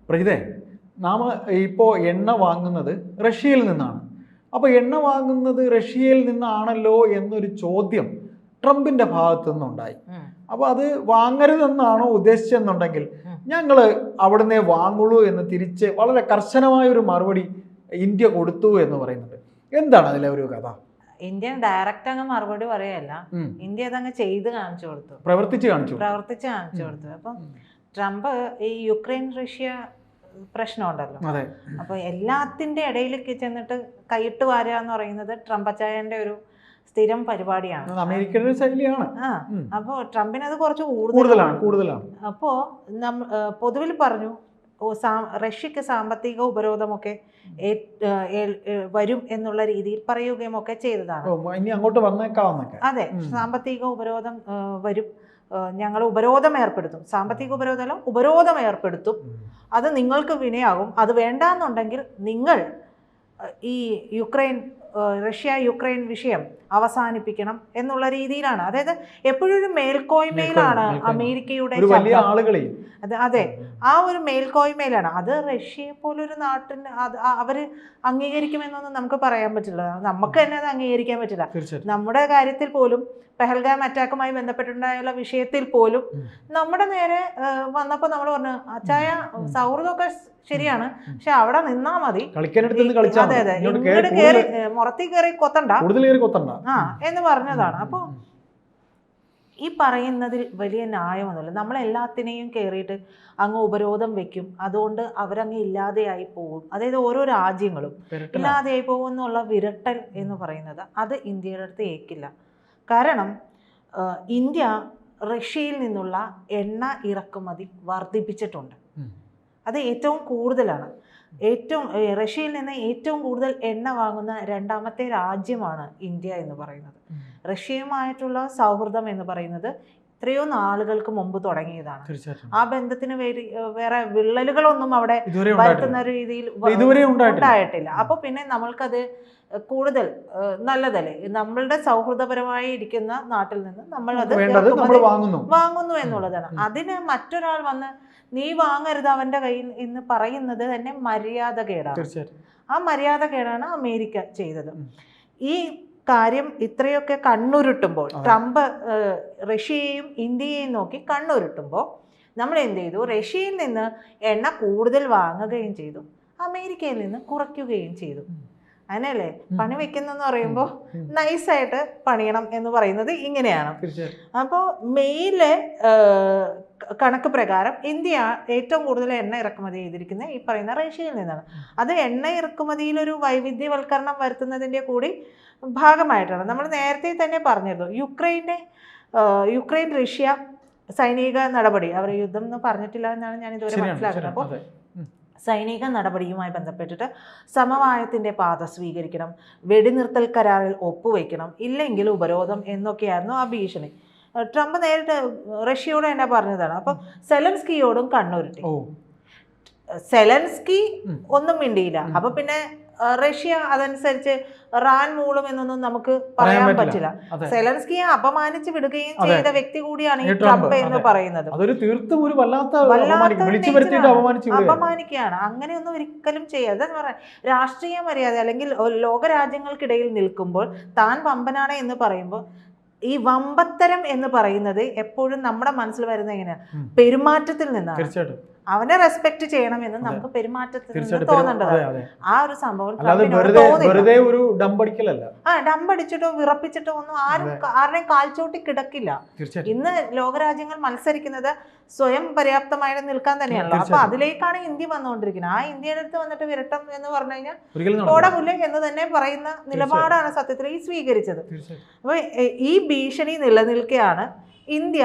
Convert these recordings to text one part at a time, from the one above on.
പ്രജിതേ, നാം ഇപ്പോൾ എണ്ണ വാങ്ങുന്നത് റഷ്യയിൽ നിന്നാണ്. അപ്പോൾ എണ്ണ വാങ്ങുന്നത് റഷ്യയിൽ നിന്നാണല്ലോ എന്നൊരു ചോദ്യം ട്രംപിൻ്റെ ഭാഗത്തു നിന്നുണ്ടായി. അപ്പോൾ അത് വാങ്ങരുതെന്നാണോ ഉദ്ദേശിച്ചെന്നുണ്ടെങ്കിൽ ഞങ്ങൾ അവിടുന്ന് വാങ്ങുള്ളൂ എന്ന് തിരിച്ച് വളരെ കർശനമായ ഒരു മറുപടി ഇന്ത്യ കൊടുത്തു എന്ന് പറയുന്നുണ്ട്. എന്താണ് അതിലെ ഒരു കഥ? ഇന്ത്യ ഡയറക്റ്റ് അങ്ങ് മറുപടി പറയല്ല, ഇന്ത്യ അതങ്ങ് ചെയ്ത് കാണിച്ചു കൊടുത്തു, പ്രവർത്തിച്ച് കാണിച്ചു കൊടുത്തു. അപ്പം ട്രംപ് ഈ യുക്രൈൻ റഷ്യ പ്രശ്നമുണ്ടല്ലോ, അപ്പൊ എല്ലാത്തിന്റെ ഇടയിലേക്ക് ചെന്നിട്ട് കൈയിട്ട് വാരുക എന്ന് പറയുന്നത് ട്രംപച്ചായന്റെ ഒരു സ്ഥിരം പരിപാടിയാണ്, അമേരിക്കയുടെ ശൈലിയാണ്. അപ്പോൾ ട്രംപിന് അത് കുറച്ച് കൂടുതലാണ്. അപ്പോ പൊതുവിൽ പറഞ്ഞു റഷ്യക്ക് സാമ്പത്തിക ഉപരോധമൊക്കെ വരും എന്നുള്ള രീതിയിൽ പറയുകയും ഒക്കെ ചെയ്തതാണ്. ഇനി അങ്ങോട്ട് വന്നേക്കാവുന്നൊക്കെ. അതെ, സാമ്പത്തിക ഉപരോധം വരും, ഞങ്ങൾ ഉപരോധം ഏർപ്പെടുത്തും, സാമ്പത്തിക ഉപരോധമല്ല ഉപരോധം ഏർപ്പെടുത്തും, അത് നിങ്ങൾക്ക് വിനയാകും, അത് വേണ്ടാന്നുണ്ടെങ്കിൽ നിങ്ങൾ ഈ റഷ്യ യുക്രൈൻ വിഷയം അവസാനിപ്പിക്കണം എന്നുള്ള രീതിയിലാണ്. അതായത് എപ്പോഴും ഒരു മേൽക്കോയ്മയിലാണ് അമേരിക്കയുടെ അതെ, ആ ഒരു മേൽക്കോയ്മയിലാണ്. അത് റഷ്യയെ പോലൊരു നാട്ടിന് അവര് അംഗീകരിക്കുമെന്നൊന്നും നമുക്ക് പറയാൻ പറ്റില്ല, നമുക്ക് തന്നെ അത് അംഗീകരിക്കാൻ പറ്റില്ല. നമ്മുടെ കാര്യത്തിൽ പോലും പെഹൽഗാം അറ്റാക്കുമായി ബന്ധപ്പെട്ടുണ്ടായുള്ള വിഷയത്തിൽ പോലും നമ്മുടെ നേരെ വന്നപ്പോൾ നമ്മൾ പറഞ്ഞു, അച്ചായ സൗഹൃദമൊക്കെ ശരിയാണ്, പക്ഷെ അവിടെ നിന്നാ മതി, അതെ അതെ, ഇങ്ങോട്ട് കയറി മുറത്തി കയറി കൊത്തണ്ട എന്ന് പറഞ്ഞതാണ്. അപ്പൊ ഈ പറയുന്നതിൽ വലിയ ന്യായമൊന്നുമില്ല. നമ്മളെല്ലാത്തിനെയും കയറിയിട്ട് അങ്ങ് ഉപരോധം വെക്കും, അതുകൊണ്ട് അവരങ്ങ് ഇല്ലാതെയായി പോകും, അതായത് ഓരോ രാജ്യങ്ങളും ഇല്ലാതെയായി പോകും എന്നുള്ള വിരട്ടൽ എന്ന് പറയുന്നത് അത് ഇന്ത്യയുടെ അടുത്ത് ഏക്കില്ല. കാരണം ഇന്ത്യ റഷ്യയിൽ നിന്നുള്ള എണ്ണ ഇറക്കുമതി വർദ്ധിപ്പിച്ചിട്ടുണ്ട്, അത് ഏറ്റവും കൂടുതലാണ്. റഷ്യയിൽ നിന്ന് ഏറ്റവും കൂടുതൽ എണ്ണ വാങ്ങുന്ന രണ്ടാമത്തെ രാജ്യമാണ് ഇന്ത്യ എന്ന് പറയുന്നത്. റഷ്യയുമായിട്ടുള്ള സൗഹൃദം എന്ന് പറയുന്നത് എത്രയോ നാളുകൾക്ക് മുമ്പ് തുടങ്ങിയതാണ്. ആ ബന്ധത്തിന് വേറെ വിള്ളലുകളൊന്നും അവിടെ വരുത്തുന്ന രീതിയിൽ ഉണ്ടായിട്ടില്ല. അപ്പൊ പിന്നെ നമ്മൾക്കത് കൂടുതൽ നല്ലതല്ലേ, നമ്മളുടെ സൗഹൃദപരമായി ഇരിക്കുന്ന നാട്ടിൽ നിന്ന് നമ്മൾ അത് വാങ്ങുന്നു എന്നുള്ളതാണ്. അതിന് മറ്റൊരാൾ വന്ന് നീ വാങ്ങരുത് അവന്റെ കയ്യിൽ എന്ന് പറയുന്നത് തന്നെ മര്യാദകേടാണ്. ആ മര്യാദകേടാണ് അമേരിക്ക ചെയ്തത്. ഈ കാര്യം ഇത്രയൊക്കെ കണ്ണുരുട്ടുമ്പോൾ, ട്രംപ് റഷ്യയെയും ഇന്ത്യയെയും നോക്കി കണ്ണുരുട്ടുമ്പോൾ നമ്മൾ എന്ത് ചെയ്തു? റഷ്യയിൽ നിന്ന് എണ്ണ കൂടുതൽ വാങ്ങുകയും ചെയ്തു, അമേരിക്കയിൽ നിന്ന് കുറയ്ക്കുകയും ചെയ്തു. അങ്ങനെയല്ലേ പണി വെക്കുന്നെന്ന് പറയുമ്പോൾ നൈസായിട്ട് പണിയണം എന്ന് പറയുന്നത് ഇങ്ങനെയാണ്. അപ്പോൾ മെയിലെ കണക്ക് പ്രകാരം ഇന്ത്യ ഏറ്റവും കൂടുതൽ എണ്ണ ഇറക്കുമതി ചെയ്തിരിക്കുന്നത് ഈ പറയുന്ന റഷ്യയിൽ നിന്നാണ്. അത് എണ്ണ ഇറക്കുമതിയിലൊരു വൈവിധ്യവൽക്കരണം വരുത്തുന്നതിൻ്റെ കൂടി ഭാഗമായിട്ടാണ്. നമ്മൾ നേരത്തെ തന്നെ പറഞ്ഞിരുന്നു, യുക്രൈൻ റഷ്യ സൈനിക നടപടി, അവർ യുദ്ധം എന്ന് പറഞ്ഞിട്ടില്ല എന്നാണ് ഞാൻ ഇതുവരെ മനസ്സിലാക്കുന്നത്. അപ്പോൾ സൈനിക നടപടിയുമായി ബന്ധപ്പെട്ടിട്ട് സമവായത്തിൻ്റെ പാത സ്വീകരിക്കണം, വെടിനിർത്തൽ കരാറിൽ ഒപ്പുവെക്കണം, ഇല്ലെങ്കിൽ ഉപരോധം എന്നൊക്കെയായിരുന്നു ആ ഭീഷണി. ട്രംപ് നേരിട്ട് റഷ്യയോട് തന്നെ പറഞ്ഞതാണ്. അപ്പം സെലൻസ്കിയോടും കണ്ണുരുട്ടി. സെലൻസ്കി ഒന്നും മിണ്ടിയില്ല. അപ്പൊ പിന്നെ റഷ്യ അതനുസരിച്ച് റാൻ മൂളും എന്നൊന്നും നമുക്ക് പറയാൻ പറ്റില്ല. സെലൻസ്കിയെ അപമാനിച്ച് വിടുകയും ചെയ്ത വ്യക്തി കൂടിയാണ് ഈ ട്രംപ് എന്ന് പറയുന്നത്. അപമാനിക്കുകയാണ്. അങ്ങനെയൊന്നും ഒരിക്കലും ചെയ്യാതെ പറയാം. രാഷ്ട്രീയ മര്യാദ അല്ലെങ്കിൽ ലോകരാജ്യങ്ങൾക്കിടയിൽ നിൽക്കുമ്പോൾ താൻ വമ്പനാണ് എന്ന് പറയുമ്പോൾ ഈ വമ്പത്തരം എന്ന് പറയുന്നത് എപ്പോഴും നമ്മുടെ മനസ്സിൽ വരുന്ന എങ്ങനെയാണ്? പെരുമാറ്റത്തിൽ നിന്നാണ്. അവനെ റെസ്പെക്ട് ചെയ്യണമെന്ന് നമുക്ക് പെരുമാറ്റത്തിൽ നിന്ന് തോന്നേണ്ടതാണ്. ആ ഒരു സംഭവം ഡമ്പടിച്ചിട്ടോ വിറപ്പിച്ചിട്ടോ ഒന്നും ആരുടെയും കാൽച്ചോട്ടി കിടക്കില്ല. ഇന്ന് ലോകരാജ്യങ്ങൾ മത്സരിക്കുന്നത് സ്വയം പര്യാപ്തമായി നിൽക്കാൻ തന്നെയാണല്ലോ. അപ്പൊ അതിലേക്കാണ് ഇന്ത്യ വന്നുകൊണ്ടിരിക്കുന്നത്. ആ ഇന്ത്യയുടെ അടുത്ത് വന്നിട്ട് വിരട്ടം എന്ന് പറഞ്ഞു കഴിഞ്ഞാൽ ഓടമുല്ല എന്ന് തന്നെ പറയുന്ന നിലപാടാണ് സത്യത്തിൽ ഈ സ്വീകരിച്ചത്. അപ്പൊ ഈ ഭീഷണി നിലനിൽക്കെയാണ് ഇന്ത്യ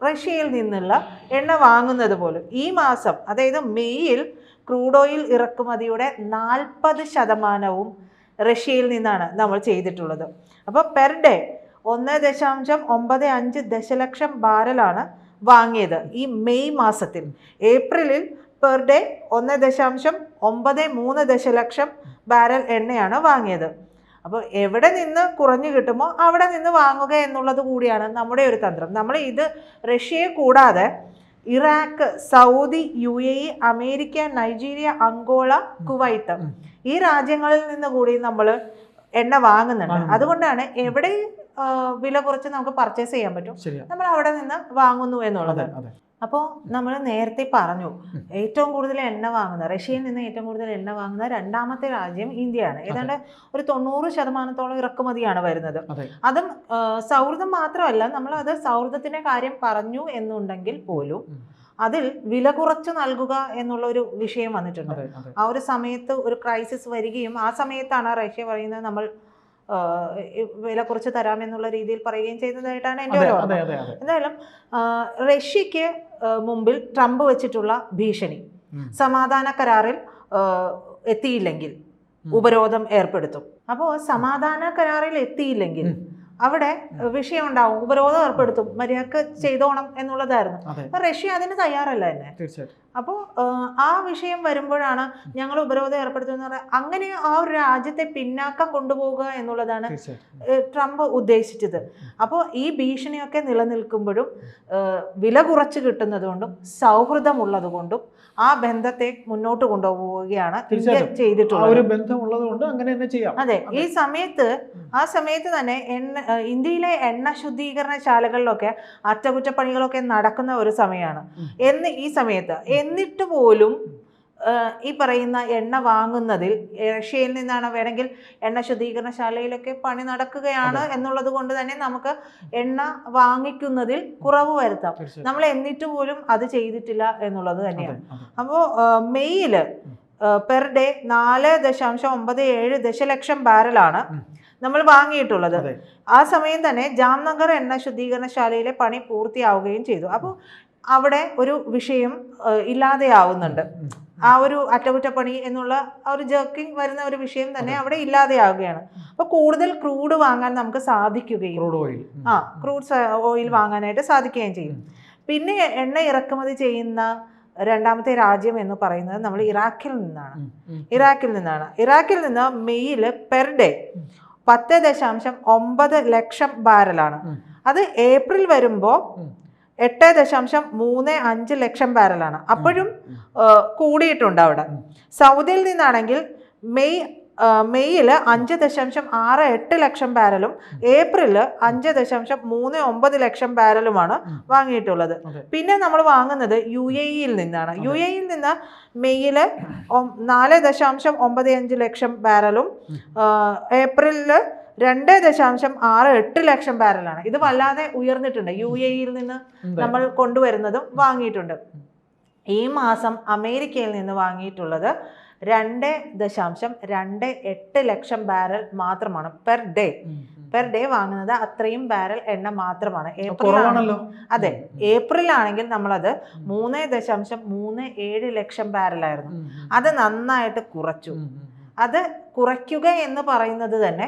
റഷ്യയിൽ നിന്നുള്ള എണ്ണ വാങ്ങുന്നത് പോലും. ഈ മാസം അതായത് മെയ്യിൽ ക്രൂഡ് ഓയിൽ ഇറക്കുമതിയുടെ 40% റഷ്യയിൽ നിന്നാണ് നമ്മൾ ചെയ്തിട്ടുള്ളത്. അപ്പോൾ പെർ ഡേ 1.95 ദശലക്ഷം ബാരലാണ് വാങ്ങിയത് ഈ മെയ് മാസത്തിൽ. ഏപ്രിലിൽ പെർ ഡേ 1.93 ദശലക്ഷം ബാരൽ എണ്ണയാണ് വാങ്ങിയത്. അപ്പോൾ എവിടെ നിന്ന് കുറഞ്ഞു കിട്ടുമോ അവിടെ നിന്ന് വാങ്ങുക എന്നുള്ളത് കൂടിയാണ് നമ്മുടെ ഒരു തന്ത്രം. നമ്മൾ ഇത് റഷ്യയെ കൂടാതെ Iraq, Saudi, UAE, America, Nigeria, Angola, Kuwait ഈ രാജ്യങ്ങളിൽ നിന്ന് കൂടി നമ്മൾ എണ്ണ വാങ്ങുന്നുണ്ട്. അതുകൊണ്ടാണ് എവിടെ വില കുറച്ച് നമുക്ക് പർച്ചേസ് ചെയ്യാൻ പറ്റും, നമ്മൾ അവിടെ നിന്ന് വാങ്ങുന്നു എന്നുള്ളത്. അപ്പോൾ നമ്മൾ നേരത്തെ പറഞ്ഞു ഏറ്റവും കൂടുതൽ എണ്ണ വാങ്ങുന്ന, റഷ്യയിൽ നിന്ന് ഏറ്റവും കൂടുതൽ എണ്ണ വാങ്ങുന്ന രണ്ടാമത്തെ രാജ്യം ഇന്ത്യയാണ്. ഏതാണ്ട് ഒരു 90% ഇറക്കുമതിയാണ് വരുന്നത്. അതും സൗഹൃദം മാത്രമല്ല, നമ്മൾ അത് സൗഹൃദത്തിന്റെ കാര്യം പറഞ്ഞു എന്നുണ്ടെങ്കിൽ പോലും അതിൽ വില കുറച്ച് നൽകുക എന്നുള്ള ഒരു വിഷയം വന്നിട്ടുണ്ട്. ആ ഒരു സമയത്ത് ഒരു ക്രൈസിസ് വരികയും ആ സമയത്താണ് റഷ്യ പറയുന്നത് നമ്മൾ വില കുറച്ച് തരാമെന്നുള്ള രീതിയിൽ പറയുകയും ചെയ്തതായിട്ടാണ് എൻ്റെ ഒരു ഓർമ്മ. എന്തായാലും റഷ്യക്ക് മുമ്പിൽ ട്രംപ് വെച്ചിട്ടുള്ള ഭീഷണി, സമാധാന കരാറിൽ എത്തിയില്ലെങ്കിൽ ഉപരോധം ഏർപ്പെടുത്തും. അപ്പോൾ സമാധാന കരാറിൽ എത്തിയില്ലെങ്കിൽ അവിടെ വിഷയം ഉണ്ടാവും, ഉപരോധം ഏർപ്പെടുത്തും, മര്യാദക്ക് ചെയ്തോണം എന്നുള്ളതായിരുന്നു. അപ്പൊ റഷ്യ അതിന് തയ്യാറല്ല തന്നെ. അപ്പോൾ ആ വിഷയം വരുമ്പോഴാണ് ഞങ്ങൾ ഉപരോധം ഏർപ്പെടുത്തുന്നത് പറഞ്ഞാൽ അങ്ങനെ ആ ഒരു രാജ്യത്തെ പിന്നാക്കം കൊണ്ടുപോകുക എന്നുള്ളതാണ് ട്രംപ് ഉദ്ദേശിച്ചത്. അപ്പോൾ ഈ ഭീഷണിയൊക്കെ നിലനിൽക്കുമ്പോഴും വില കുറച്ച് കിട്ടുന്നത് കൊണ്ടും സൗഹൃദമുള്ളത് കൊണ്ടും ആ ബന്ധത്തെ മുന്നോട്ട് കൊണ്ടുപോവുകയാണ് ഇന്ത്യ ചെയ്തിട്ടുള്ളത്. അതെ, ഈ സമയത്ത് ആ സമയത്ത് തന്നെ ഇന്ത്യയിലെ എണ്ണ ശുദ്ധീകരണശാലകളിലൊക്കെ അറ്റകുറ്റപ്പണികളൊക്കെ നടക്കുന്ന ഒരു സമയമാണ് ഈ സമയത്ത്. എന്നിട്ട് പോലും ഈ പറയുന്ന എണ്ണ വാങ്ങുന്നതിൽ റഷ്യയിൽ നിന്നാണ്, വേണമെങ്കിൽ എണ്ണ ശുദ്ധീകരണശാലയിലൊക്കെ പണി നടക്കുകയാണ് എന്നുള്ളത് കൊണ്ട് തന്നെ നമുക്ക് എണ്ണ വാങ്ങിക്കുന്നതിൽ കുറവ് വരുത്താം. നമ്മൾ എന്നിട്ട് പോലും അത് ചെയ്തിട്ടില്ല എന്നുള്ളത് തന്നെയാണ്. അപ്പോൾ മെയ്യില് പെർ ഡേ 4.97 ദശലക്ഷം ബാരലാണ് നമ്മൾ വാങ്ങിയിട്ടുള്ളത്. ആ സമയം തന്നെ ജാംനഗർ എണ്ണ ശുദ്ധീകരണശാലയിലെ പണി പൂർത്തിയാവുകയും ചെയ്തു. അപ്പോൾ അവിടെ ഒരു വിഷയം ഇല്ലാതെയാവുന്നുണ്ട്. ആ ഒരു അറ്റകുറ്റപ്പണി എന്നുള്ള ആ ഒരു ജർക്കിംഗ് വരുന്ന ഒരു വിഷയം തന്നെ അവിടെ ഇല്ലാതെയാവുകയാണ്. അപ്പൊ കൂടുതൽ ക്രൂഡ് വാങ്ങാൻ നമുക്ക് സാധിക്കുകയും ക്രൂഡ് ഓയിൽ വാങ്ങാനായിട്ട് സാധിക്കുകയും ചെയ്യും. പിന്നെ എണ്ണ ഇറക്കുമതി ചെയ്യുന്ന രണ്ടാമത്തെ രാജ്യം എന്ന് പറയുന്നത് നമ്മൾ ഇറാഖിൽ നിന്നാണ്. ഇറാഖിൽ നിന്ന് മെയ്യില് പെർ ഡേ 10.9 ലക്ഷം ബാരലാണ്. അത് ഏപ്രിൽ വരുമ്പോൾ 8.35 ലക്ഷം ബാരലാണ്. അപ്പോഴും കൂടിയിട്ടുണ്ട് അവിടെ. സൗദിയിൽ നിന്നാണെങ്കിൽ മെയ്യിൽ 5.68 ലക്ഷം ബാരലും ഏപ്രില് 5.39 ലക്ഷം ബാരലുമാണ് വാങ്ങിയിട്ടുള്ളത്. പിന്നെ നമ്മൾ വാങ്ങുന്നത് UAE-യിൽ നിന്നാണ്. UAE-യിൽ നിന്ന് മെയ്യില് 4.95 ലക്ഷം ബാരലും ഏപ്രിലില് 2.68 ലക്ഷം ബാരലാണ്. ഇത് വല്ലാതെ ഉയർന്നിട്ടുണ്ട്. UAE-യിൽ നിന്ന് നമ്മൾ കൊണ്ടുവരുന്നതും വാങ്ങിയിട്ടുണ്ട്. ഈ മാസം അമേരിക്കയിൽ നിന്ന് വാങ്ങിയിട്ടുള്ളത് 2.28 ലക്ഷം ബാരൽ മാത്രമാണ് പെർ ഡേ വാങ്ങുന്നത്. അത്രയും ബാരൽ എണ്ണ മാത്രമാണ്. അതെ, ഏപ്രിലാണെങ്കിൽ നമ്മളത് 3.37 ലക്ഷം ബാരലായിരുന്നു. അത് നന്നായിട്ട് കുറച്ചു. അത് കുറയ്ക്കുക എന്ന് പറയുന്നത് തന്നെ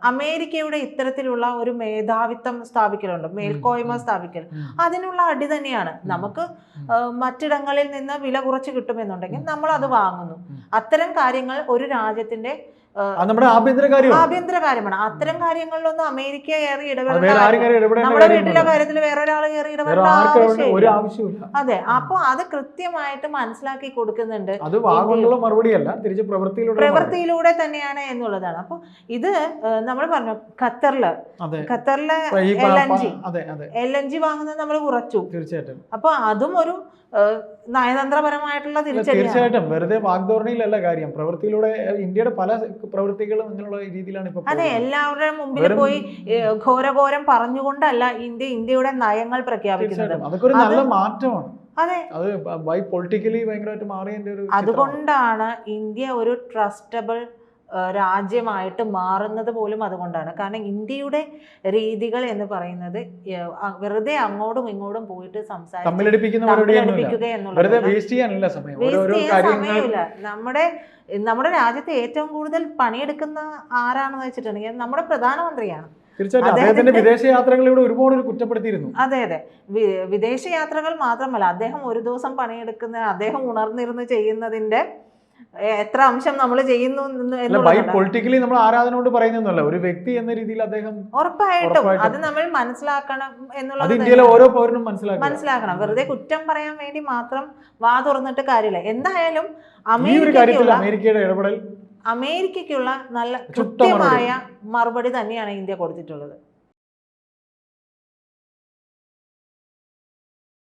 അമേരിക്കയുടെ ഇത്തരത്തിലുള്ള ഒരു മേധാവിത്വം സ്ഥാപിക്കലുണ്ട്, മേൽക്കോയ്മ സ്ഥാപിക്കൽ, അതിനുള്ള അടി തന്നെയാണ്. നമുക്ക് മറ്റിടങ്ങളിൽ നിന്ന് വില കുറച്ച് കിട്ടുമെന്നുണ്ടെങ്കിൽ നമ്മൾ അത് വാങ്ങുന്നു. അത്തരം കാര്യങ്ങൾ ഒരു രാജ്യത്തിന്റെ ആഭ്യന്തര കാര്യമാണ്. അത്തരം കാര്യങ്ങളിലൊന്നും അമേരിക്ക കയറി ഇടപെടേണ്ട, നമ്മുടെ വീട്ടിലെ കാര്യത്തിൽ വേറൊരാൾ കയറി ഇടപെടേണ്ട ആവശ്യമില്ല. അതെ, അപ്പൊ അത് കൃത്യമായിട്ട് മനസ്സിലാക്കി കൊടുക്കുന്നുണ്ട്. പ്രവൃത്തിയിലൂടെ തന്നെയാണ് എന്നുള്ളതാണ്. അപ്പൊ ഇത് നമ്മൾ പറഞ്ഞു, ഖത്തറിലെ LNG വാങ്ങുന്നത് നമ്മൾ കുറച്ചു. തീർച്ചയായിട്ടും. അപ്പൊ അതും ഒരു നയതന്ത്രപരമായിട്ടുള്ള തീർച്ചയായിട്ടും വെറുതെ വാഗ്ദോരണിയിലല്ല കാര്യം, പ്രവൃത്തിയിലൂടെ ഇന്ത്യയുടെ പല പ്രവൃത്തികളും ഇങ്ങനെയുള്ള രീതിയിലാണ് ഇപ്പൊ. അതെ, എല്ലാവരുടെ മുമ്പിൽ പോയി ഘോരഘോരം പറഞ്ഞുകൊണ്ടല്ല ഇന്ത്യയുടെ നയങ്ങൾ പ്രഖ്യാപിക്കുന്നത്. അതൊക്കെ ഒരു നല്ല മാറ്റമാണ്. അതെ, അത് പൊളിറ്റിക്കലി ഭയങ്കരമായിട്ട് മാറിയതിന്റെ ഒരു. അതുകൊണ്ടാണ് ഇന്ത്യ ഒരു ട്രസ്റ്റബിൾ രാജ്യമായിട്ട് മാറുന്നത് പോലും അതുകൊണ്ടാണ്. കാരണം ഇന്ത്യയുടെ രീതികൾ എന്ന് പറയുന്നത് വെറുതെ അങ്ങോട്ടും ഇങ്ങോട്ടും പോയിട്ട് തമ്മിലടിപ്പിക്കുക എന്നുള്ളത് സമയമില്ല. നമ്മുടെ രാജ്യത്തെ ഏറ്റവും കൂടുതൽ പണിയെടുക്കുന്ന ആരാണെന്ന് വെച്ചിട്ടുണ്ടെങ്കിൽ നമ്മുടെ പ്രധാനമന്ത്രിയാണ്. തീർച്ചയായിട്ടും വിദേശയാത്രകളിലൂടെ ഒരുപാട് കുറ്റപ്പെടുത്തിയിരുന്നു. അതെ, വിദേശയാത്രകൾ മാത്രമല്ല, അദ്ദേഹം ഒരു ദിവസം പണിയെടുക്കുന്ന, അദ്ദേഹം ഉണർന്നിരുന്ന് ചെയ്യുന്നതിന്റെ എത്ര അംശം നമ്മൾ ചെയ്യുന്നു പൊളിറ്റിക്കലി നമ്മൾ ആരാധന കൊണ്ട് പറയുന്നൊന്നുമല്ല, ഒരു വ്യക്തി എന്ന രീതിയിൽ അദ്ദേഹം ഉറപ്പായിട്ടും അത് നമ്മൾ മനസ്സിലാക്കണം എന്നുള്ളത് ഇന്ത്യയിലെ ഓരോ പൗരനും മനസ്സിലാക്കണം. വെറുതെ കുറ്റം പറയാൻ വേണ്ടി മാത്രം വാ തുറന്നിട്ട് കാര്യമില്ല. എന്തായാലും ഈ ഒരു കാര്യത്തിൽ അമേരിക്കയുടെ ഇടപെടൽ അമേരിക്കയ്ക്കുള്ള നല്ല കൃത്യമായ മറുപടി തന്നെയാണ് ഇന്ത്യ കൊടുത്തിട്ടുള്ളത്.